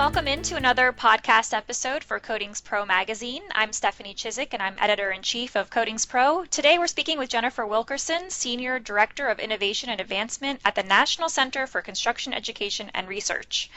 welcome into another podcast episode for Codings Pro magazine. I'm Stephanie Chiswick, and I'm editor-in-chief of Codings Pro. Today we're speaking with Jennifer Wilkerson, Senior Director of Innovation and Advancement at the National Center for Construction Education and Research.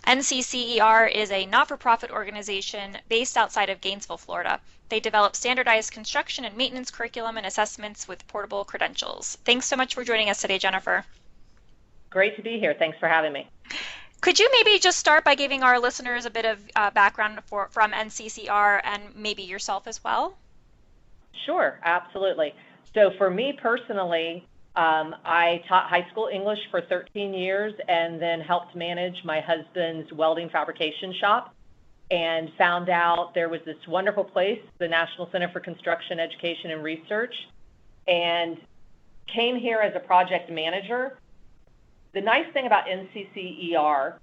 NCCER is a not-for-profit organization based outside of Gainesville, Florida. They develop standardized construction and maintenance curriculum and assessments with portable credentials. Thanks so much for joining us today, Jennifer. Great to be here. Thanks for having me. Could you maybe just start by giving our listeners a bit of background from NCCER and maybe yourself as well? Sure, absolutely. So for me personally, I taught high school English for 13 years and then helped manage my husband's welding fabrication shop, and found out there was this wonderful place, the National Center for Construction Education and Research, and came here as a project manager. The nice thing about NCCER,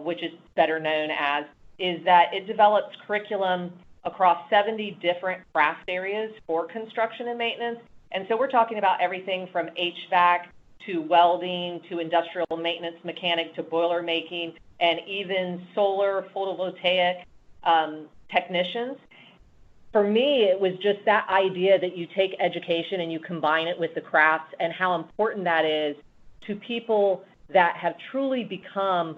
which is better known as, is that it develops curriculum across 70 different craft areas for construction and maintenance. And so we're talking about everything from HVAC to welding to industrial maintenance mechanic to boiler making and even solar photovoltaic technicians. For me, it was just that idea that you take education and you combine it with the crafts, and how important that is to people that have truly become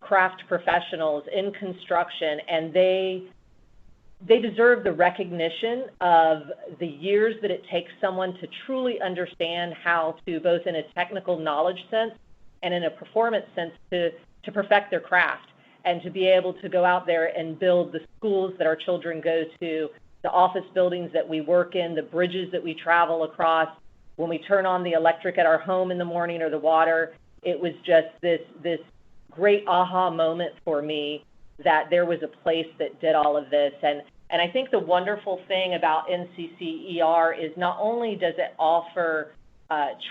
craft professionals in construction, and they deserve the recognition of the years that it takes someone to truly understand how to, both in a technical knowledge sense and in a performance sense, to perfect their craft, and to be able to go out there and build the schools that our children go to, the office buildings that we work in, the bridges that we travel across, when we turn on the electric at our home in the morning or the water. It was just this great aha moment for me that there was a place that did all of this. And I think the wonderful thing about NCCER is not only does it offer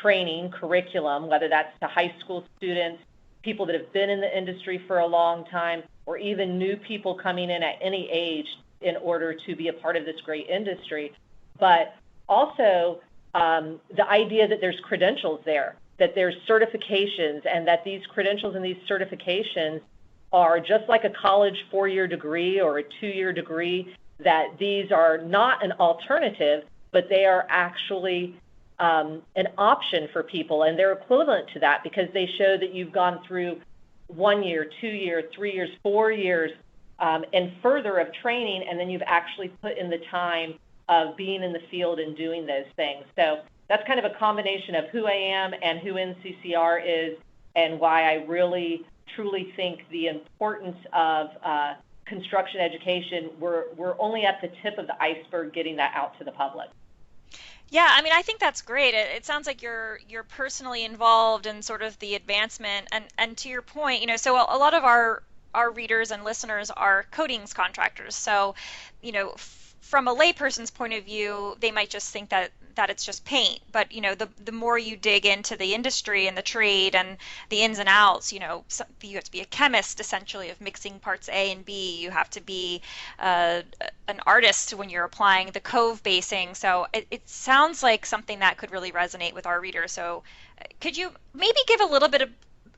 training, curriculum, whether that's to high school students, people that have been in the industry for a long time, or even new people coming in at any age in order to be a part of this great industry, but also the idea that there's credentials there, that there's certifications, and that these credentials and these certifications are just like a college 4-year degree or a 2-year degree, that these are not an alternative, but they are actually an option for people, and they're equivalent to that because they show that you've gone through 1 year, 2 years, 3 years, 4 years, and further of training, and then you've actually put in the time of being in the field and doing those things. So that's kind of a combination of who I am and who NCCR is, and why I really, truly think the importance of construction education, we're only at the tip of the iceberg getting that out to the public. Yeah, I mean, I think that's great. It sounds like you're personally involved in sort of the advancement, and to your point, so a lot of our readers and listeners are coatings contractors. So, from a layperson's point of view, they might just think that it's just paint. But, the more you dig into the industry and the trade and the ins and outs, you have to be a chemist, essentially, of mixing parts A and B. You have to be an artist when you're applying the cove basing. So it sounds like something that could really resonate with our readers. So could you maybe give a little bit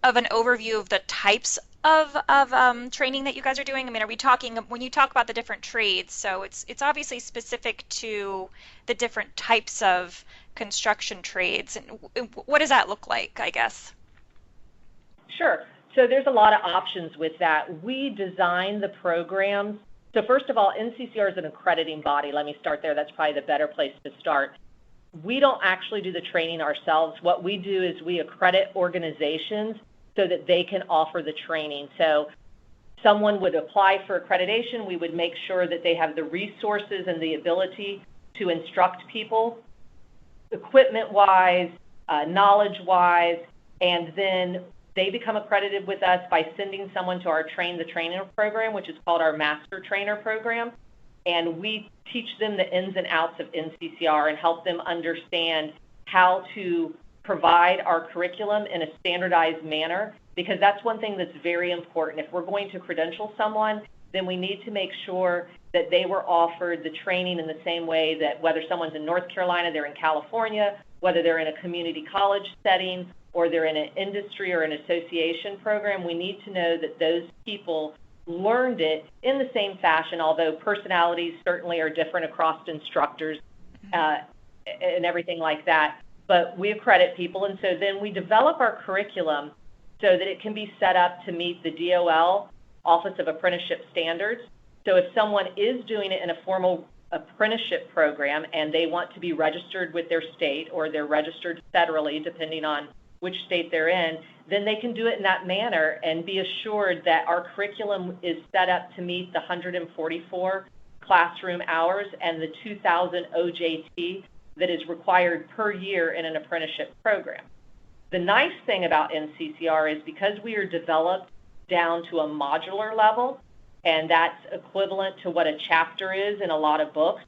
of an overview of the types of training that you guys are doing? I mean, are we talking, when you talk about the different trades, so it's obviously specific to the different types of construction trades, and what does that look like, I guess? Sure. So there's a lot of options with that. We design the programs. So first of all, NCCR is an accrediting body. Let me start there. That's probably the better place to start. We don't actually do the training ourselves. What we do is we accredit organizations so that they can offer the training. So someone would apply for accreditation. We would make sure that they have the resources and the ability to instruct people, equipment-wise, knowledge-wise, and then they become accredited with us by sending someone to our Train the Trainer program, which is called our Master Trainer program. And we teach them the ins and outs of NCCR and help them understand how to provide our curriculum in a standardized manner, because that's one thing that's very important. If we're going to credential someone, then we need to make sure that they were offered the training in the same way that whether someone's in North Carolina, they're in California, whether they're in a community college setting, or they're in an industry or an association program, we need to know that those people learned it in the same fashion, although personalities certainly are different across instructors uh, and everything like that. But we accredit people, and so then we develop our curriculum so that it can be set up to meet the DOL, Office of Apprenticeship Standards. So if someone is doing it in a formal apprenticeship program and they want to be registered with their state, or they're registered federally, depending on which state they're in, then they can do it in that manner and be assured that our curriculum is set up to meet the 144 classroom hours and the 2,000 OJT that is required per year in an apprenticeship program. The nice thing about NCCER is because we are developed down to a modular level, and that's equivalent to what a chapter is in a lot of books,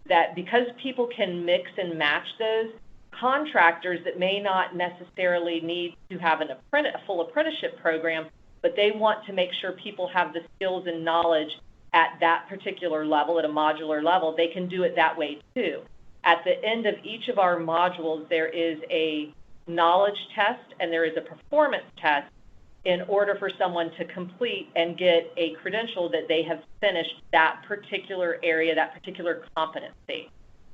that because people can mix and match those, contractors that may not necessarily need to have a full apprenticeship program, but they want to make sure people have the skills and knowledge at that particular level, at a modular level, they can do it that way too. At the end of each of our modules, there is a knowledge test and there is a performance test in order for someone to complete and get a credential that they have finished that particular area, that particular competency.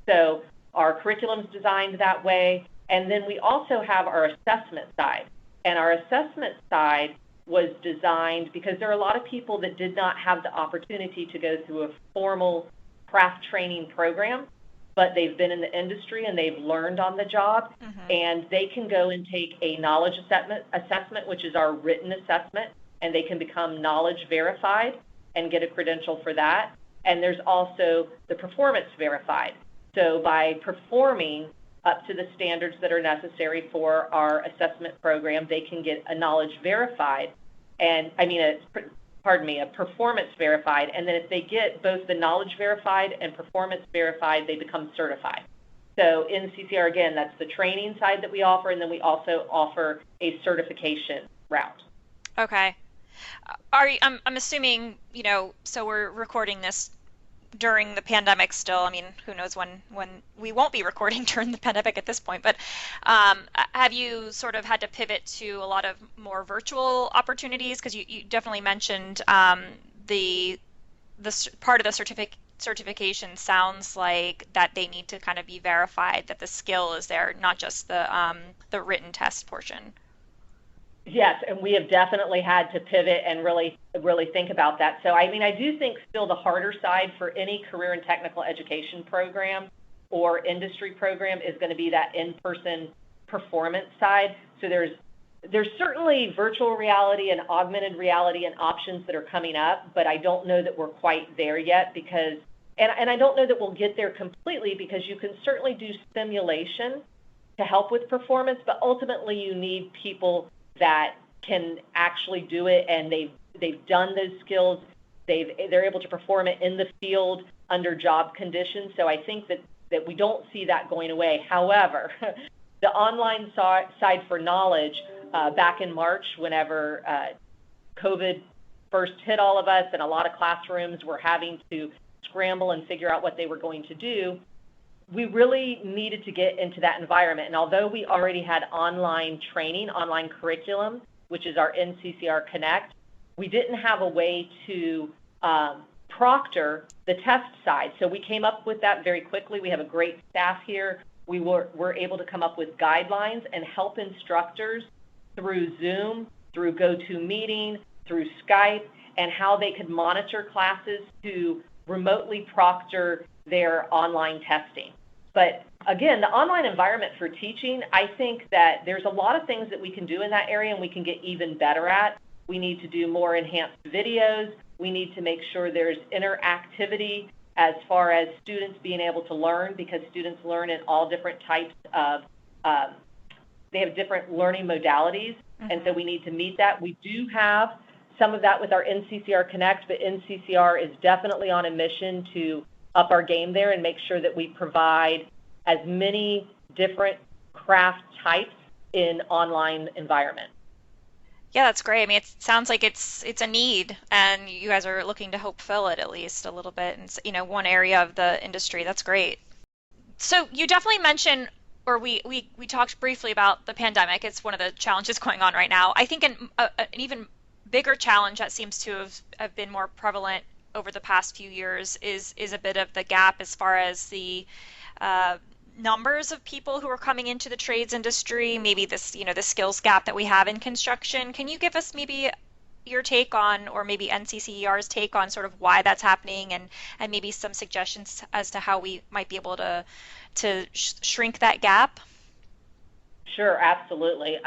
So our curriculum is designed that way. And then we also have our assessment side. And our assessment side was designed because there are a lot of people that did not have the opportunity to go through a formal craft training program, but they've been in the industry and they've learned on the job, and they can go and take a knowledge assessment, which is our written assessment, and they can become knowledge verified and get a credential for that. And there's also the performance verified. So by performing up to the standards that are necessary for our assessment program, they can get a knowledge verified, and a performance verified, and then if they get both the knowledge verified and performance verified, they become certified. So NCCER, again, that's the training side that we offer, and then we also offer a certification route. Okay. I'm assuming, so we're recording this during the pandemic still. I mean, who knows when we won't be recording during the pandemic at this point, but have you sort of had to pivot to a lot of more virtual opportunities? Because you definitely mentioned the part of the certification sounds like that they need to kind of be verified that the skill is there, not just the written test portion. Yes, and we have definitely had to pivot and really think about that. So, I do think still the harder side for any career and technical education program or industry program is going to be that in-person performance side. So there's certainly virtual reality and augmented reality and options that are coming up, but I don't know that we're quite there yet because, and I don't know that we'll get there completely because you can certainly do simulation to help with performance, but ultimately you need people that can actually do it, and they've done those skills. They're able to perform it in the field under job conditions. So I think that we don't see that going away. However, the online side for knowledge, back in March, whenever COVID first hit all of us and a lot of classrooms were having to scramble and figure out what they were going to do, we really needed to get into that environment. And although we already had online training, online curriculum, which is our NCCER Connect, we didn't have a way to proctor the test side. So we came up with that very quickly. We have a great staff here. We were able to come up with guidelines and help instructors through Zoom, through GoToMeeting, through Skype, and how they could monitor classes to remotely proctor their online testing. But again, the online environment for teaching, I think that there's a lot of things that we can do in that area and we can get even better at. We need to do more enhanced videos. We need to make sure there's interactivity as far as students being able to learn, because students learn in all different types of, they have different learning modalities, and so we need to meet that. We do have some of that with our NCCER Connect, but NCCER is definitely on a mission to up our game there and make sure that we provide as many different craft types in online environment. Yeah, that's great. I mean, it sounds like it's a need, and you guys are looking to help fill it at least a little bit, and one area of the industry. That's great. So you definitely mentioned, or we talked briefly about the pandemic. It's one of the challenges going on right now. I think an even bigger challenge that seems to have been more prevalent over the past few years is a bit of the gap as far as the uh, numbers of people who are coming into the trades industry, maybe this, the skills gap that we have in construction. Can you give us maybe your take on, or maybe NCCER's take on sort of why that's happening, and maybe some suggestions as to how we might be able to shrink that gap? Sure, absolutely.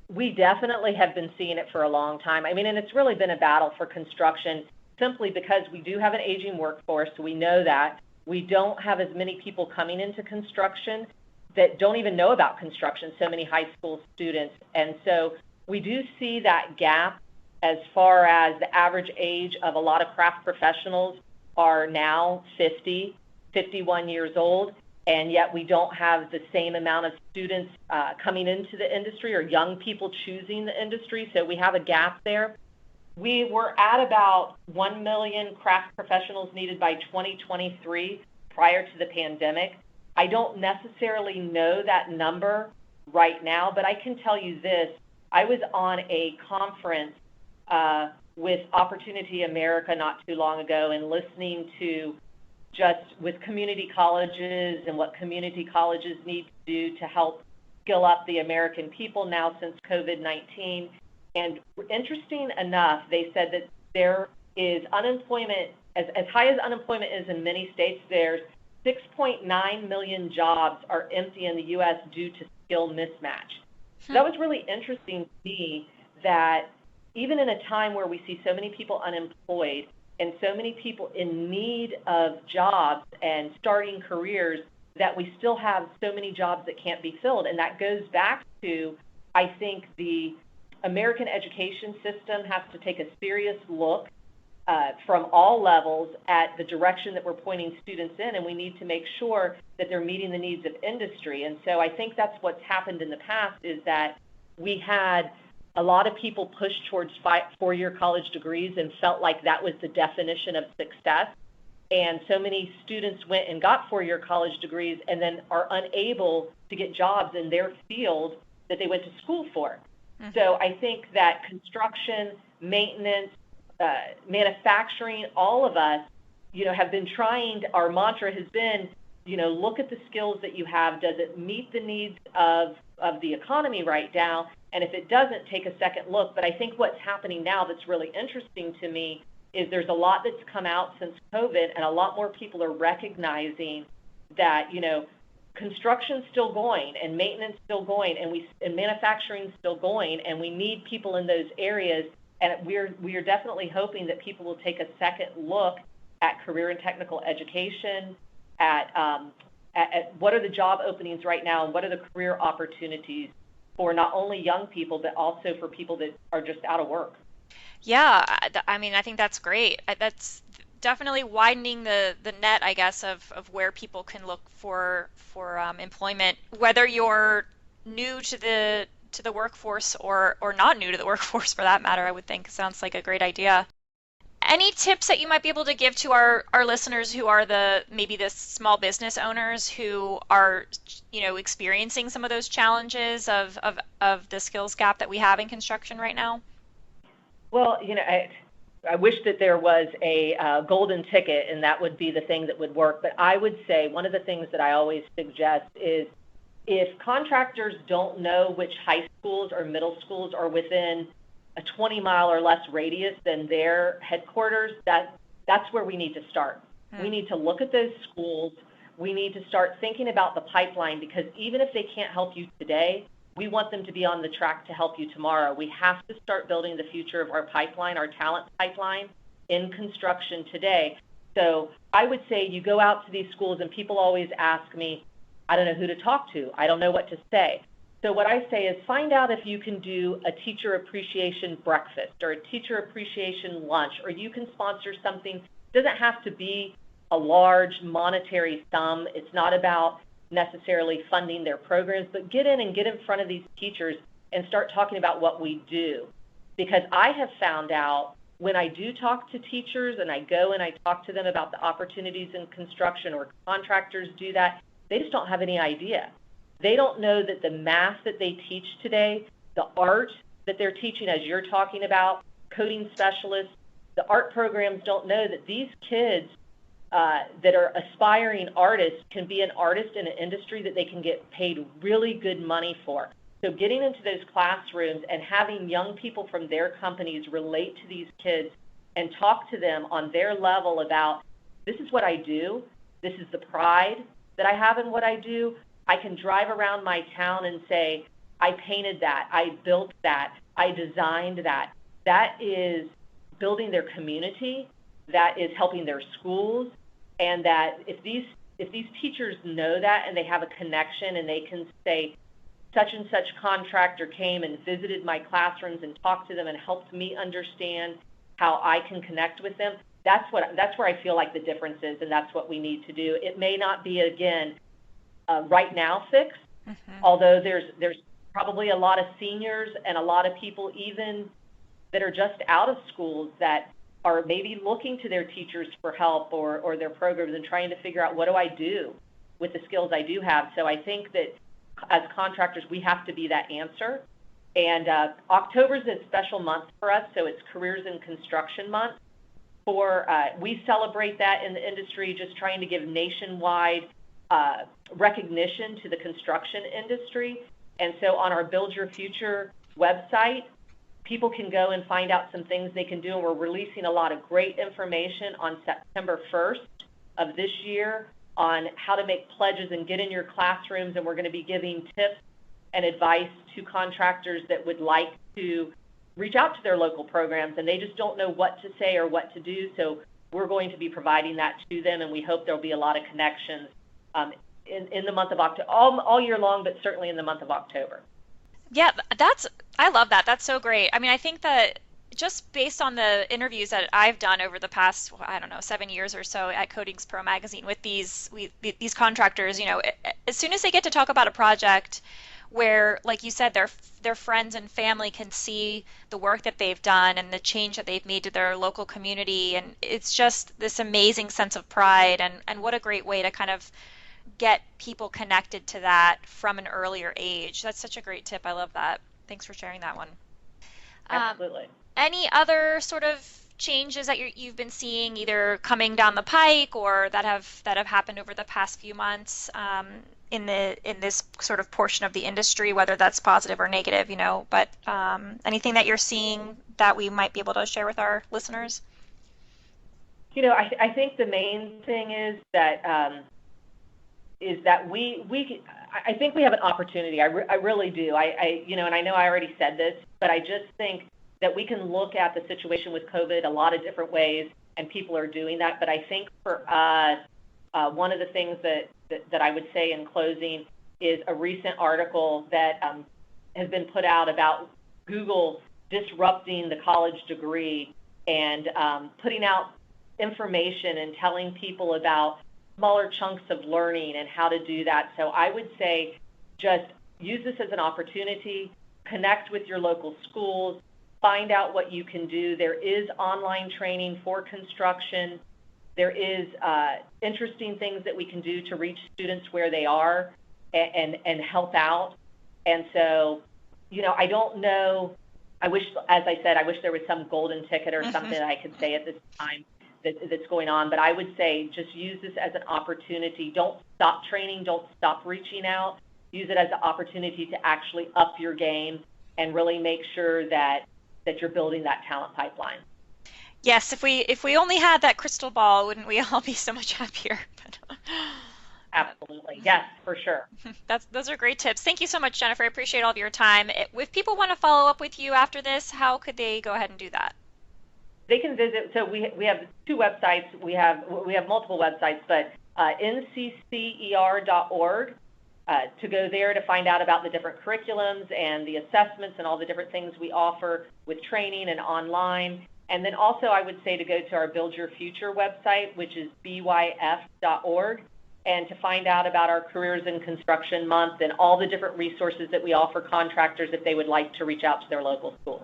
We definitely have been seeing it for a long time. I mean, and it's really been a battle for construction simply because we do have an aging workforce. We know that. We don't have as many people coming into construction that don't even know about construction, so many high school students. And so we do see that gap as far as the average age of a lot of craft professionals are now 50, 51 years old, and yet we don't have the same amount of students coming into the industry or young people choosing the industry, so we have a gap there. We were at about 1 million craft professionals needed by 2023 prior to the pandemic. I don't necessarily know that number right now, but I can tell you this. I was on a conference with Opportunity America not too long ago and listening to just with community colleges and what community colleges need to do to help skill up the American people now since COVID-19. And interesting enough, they said that there is unemployment, as high as unemployment is in many states, there's 6.9 million jobs are empty in the U.S. due to skill mismatch. So that was really interesting to me, that even in a time where we see so many people unemployed and so many people in need of jobs and starting careers, that we still have so many jobs that can't be filled. And that goes back to, I think, the American education system has to take a serious look from all levels at the direction that we're pointing students in, and we need to make sure that they're meeting the needs of industry. And so I think that's what's happened in the past, is that we had a lot of people push towards four-year college degrees and felt like that was the definition of success. And so many students went and got four-year college degrees and then are unable to get jobs in their field that they went to school for. Mm-hmm. So I think that construction, maintenance, manufacturing, all of us, have been trying, our mantra has been, look at the skills that you have. Does it meet the needs of the economy right now? And if it doesn't, take a second look. But I think what's happening now that's really interesting to me is there's a lot that's come out since COVID, and a lot more people are recognizing that, construction's still going and maintenance still going, and manufacturing's still going, and we need people in those areas. And we are definitely hoping that people will take a second look at career and technical education, at what are the job openings right now, and what are the career opportunities for not only young people, but also for people that are just out of work. Yeah, I mean, I think that's great. That's definitely widening the net, I guess, of where people can look for employment, whether you're new to the workforce or not new to the workforce for that matter. I would think sounds like a great idea. Any tips that you might be able to give to our listeners who are maybe the small business owners who are, experiencing some of those challenges of the skills gap that we have in construction right now? Well, I wish that there was a golden ticket and that would be the thing that would work. But I would say one of the things that I always suggest is, if contractors don't know which high schools or middle schools are within a 20-mile or less radius than their headquarters, that's where we need to start. We need to look at those schools. We need to start thinking about the pipeline, because even if they can't help you today, we want them to be on the track to help you tomorrow. We have to start building the future of our pipeline, our talent pipeline, in construction today. So I would say you go out to these schools, and people always ask me, I don't know who to talk to. I don't know what to say. So what I say is, find out if you can do a teacher appreciation breakfast or a teacher appreciation lunch, or you can sponsor something. It doesn't have to be a large monetary sum. It's not about necessarily funding their programs, but get in front of these teachers and start talking about what we do. Because I have found out when I do talk to teachers and I go and I talk to them about the opportunities in construction, or contractors do that, they just don't have any idea. They don't know that the math that they teach today, the art that they're teaching, as you're talking about, coding specialists, the art programs don't know that these kids that are aspiring artists can be an artist in an industry that they can get paid really good money for. So getting into those classrooms and having young people from their companies relate to these kids and talk to them on their level about, this is what I do, this is the pride that I have in what I do. I can drive around my town and say, I painted that, I built that, I designed that. That is building their community, that is helping their schools, and that if these teachers know that and they have a connection and they can say, such and such contractor came and visited my classrooms and talked to them and helped me understand how I can connect with them, that's where I feel like the difference is, and that's what we need to do. It may not be, again, right now fix, although there's probably a lot of seniors and a lot of people even that are just out of schools that are maybe looking to their teachers for help or their programs and trying to figure out, what do I do with the skills I do have? So I think that as contractors, we have to be that answer. And October is a special month for us, so it's Careers in Construction Month. We celebrate that in the industry, just trying to give nationwide recognition to the construction industry. And so on our Build Your Future website, people can go and find out some things they can do, and we're releasing a lot of great information on September 1st of this year on how to make pledges and get in your classrooms, and we're going to be giving tips and advice to contractors that would like to reach out to their local programs and they just don't know what to say or what to do. So we're going to be providing that to them, and we hope there'll be a lot of connections in the month of October, all year long, but certainly in the month of October. Yeah, I love that. That's so great. I mean, I think that just based on the interviews that I've done over the past, I don't know, 7 years or so at Coatings Pro magazine with these contractors, as soon as they get to talk about a project where, like you said, their friends and family can see the work that they've done and the change that they've made to their local community, and it's just this amazing sense of pride, and what a great way to kind of get people connected to that from an earlier age. That's such a great tip. I love that. Thanks for sharing that one. Absolutely. Any other sort of changes that you've been seeing, either coming down the pike or that have happened over the past few months in this sort of portion of the industry, whether that's positive or negative, but anything that you're seeing that we might be able to share with our listeners? I think the main thing is that I think we have an opportunity. I really do. And I know I already said this, but I just think that we can look at the situation with COVID a lot of different ways, and people are doing that. But I think for us, one of the things that I would say in closing is a recent article that has been put out about Google disrupting the college degree and putting out information and telling people about smaller chunks of learning and how to do that. So I would say just use this as an opportunity, connect with your local schools, find out what you can do. There is online training for construction. There is interesting things that we can do to reach students where they are and help out. And so, I don't know. I wish, as I said, I wish there was some golden ticket or something that I could say at this time that's going on. But I would say just use this as an opportunity. Don't stop training. Don't stop reaching out. Use it as an opportunity to actually up your game and really make sure that you're building that talent pipeline. Yes, if we only had that crystal ball, wouldn't we all be so much happier? Absolutely. Yes, for sure. Those are great tips. Thank you so much, Jennifer. I appreciate all of your time. If people want to follow up with you after this, how could they go ahead and do that? They can visit. So we have two websites. We have multiple websites, but NCCER.org to go there to find out about the different curriculums and the assessments and all the different things we offer with training and online. And then also I would say to go to our Build Your Future website, which is byf.org, and to find out about our Careers in Construction Month and all the different resources that we offer contractors if they would like to reach out to their local schools.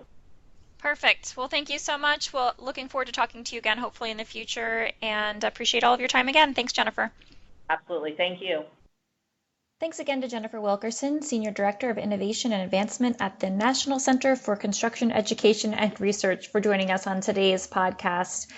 Perfect. Well, thank you so much. Well, looking forward to talking to you again, hopefully in the future, and appreciate all of your time again. Thanks, Jennifer. Absolutely. Thank you. Thanks again to Jennifer Wilkerson, Senior Director of Innovation and Advancement at the National Center for Construction Education and Research, for joining us on today's podcast.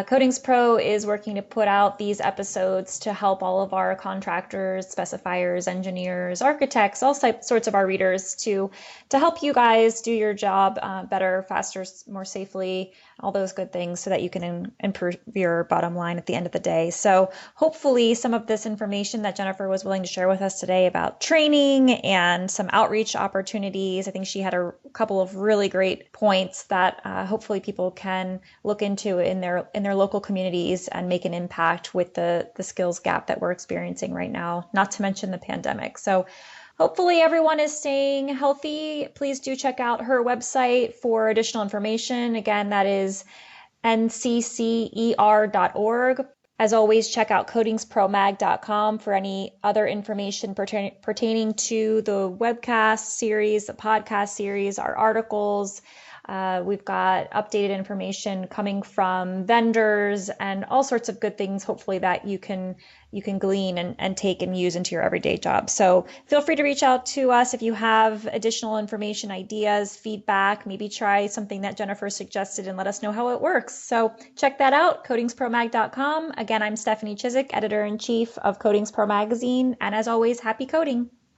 Coatings Pro is working to put out these episodes to help all of our contractors, specifiers, engineers, architects, all sorts of our readers to help you guys do your job better, faster, more safely, all those good things so that you can improve your bottom line at the end of the day. So hopefully some of this information that Jennifer was willing to share with us today about training and some outreach opportunities, I think she had a couple of really great points that hopefully people can look into in their local communities and make an impact with the skills gap that we're experiencing right now, not to mention the pandemic. So hopefully everyone is staying healthy. Please do check out her website for additional information. Again, that is nccer.org. As always, check out coatingspromag.com for any other information pertaining to the webcast series, the podcast series, our articles. We've got updated information coming from vendors and all sorts of good things, hopefully, that you can glean and take and use into your everyday job. So feel free to reach out to us if you have additional information, ideas, feedback, maybe try something that Jennifer suggested and let us know how it works. So check that out, coatingspromag.com. Again, I'm Stephanie Chiswick, Editor-in-Chief of Coatings Pro Magazine. And as always, happy coding.